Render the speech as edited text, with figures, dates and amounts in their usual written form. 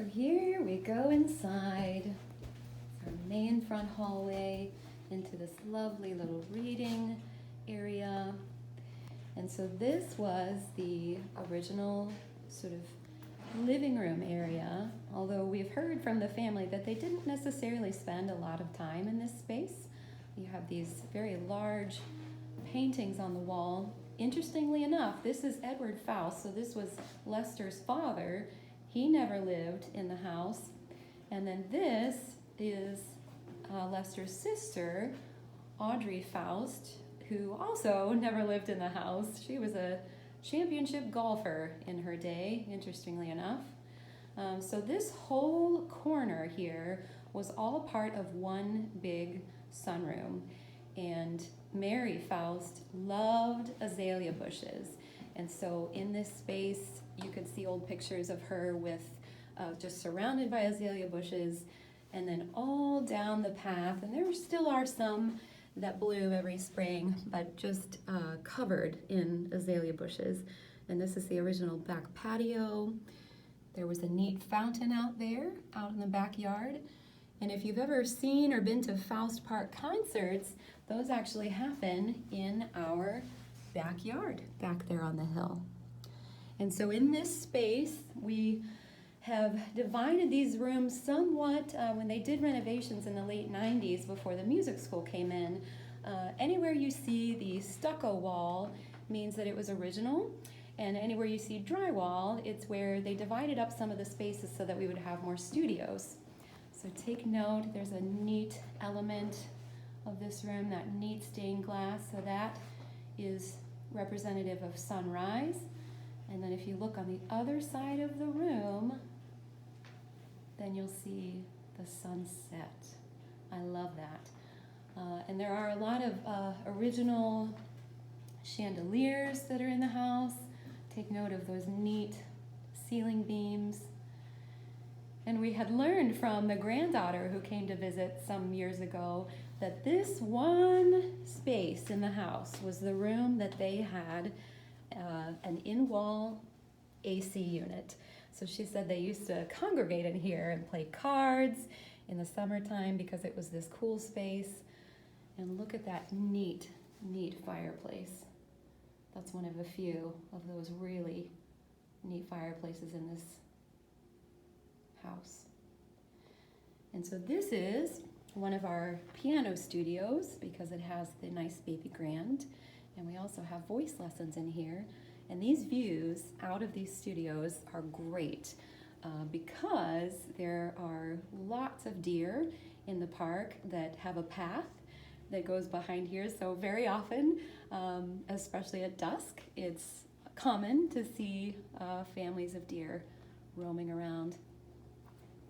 So here we go inside. It's our main front hallway into this lovely little reading area. And so this was the original sort of living room area, although we've heard from the family that they didn't necessarily spend a lot of time in this space. You have these very large paintings on the wall. Interestingly enough, this is Edward Faust, so this was Lester's father. He never lived in the house. And then this is Lester's sister, Audrey Faust, who also never lived in the house. She was a championship golfer in her day, interestingly enough. So this whole corner here was all part of one big sunroom. And Mary Faust loved azalea bushes. And so in this space, you could see old pictures of her with just surrounded by azalea bushes, and then all down the path, and there still are some that bloom every spring, but just covered in azalea bushes. And this is the original back patio. There was a neat fountain out there, out in the backyard. And if you've ever seen or been to Faust Park concerts, those actually happen in our backyard, back there on the hill. And so in this space, we have divided these rooms somewhat when they did renovations in the late 90s before the music school came in. Anywhere you see the stucco wall means that it was original, and anywhere you see drywall, it's where they divided up some of the spaces so that we would have more studios. So take note, there's a neat element of this room, that neat stained glass, so that is representative of sunrise. And then if you look on the other side of the room, then you'll see the sunset. I love that. And there are a lot of original chandeliers that are in the house. Take note of those neat ceiling beams. And we had learned from the granddaughter who came to visit some years ago that this one space in the house was the room that they had an in-wall AC unit. So she said they used to congregate in here and play cards in the summertime because it was this cool space. And look at that neat fireplace. That's one of a few of those really neat fireplaces in this house. And so this is one of our piano studios because it has the nice baby grand. And we also have voice lessons in here. And these views out of these studios are great because there are lots of deer in the park that have a path that goes behind here. So very often, especially at dusk, it's common to see families of deer roaming around.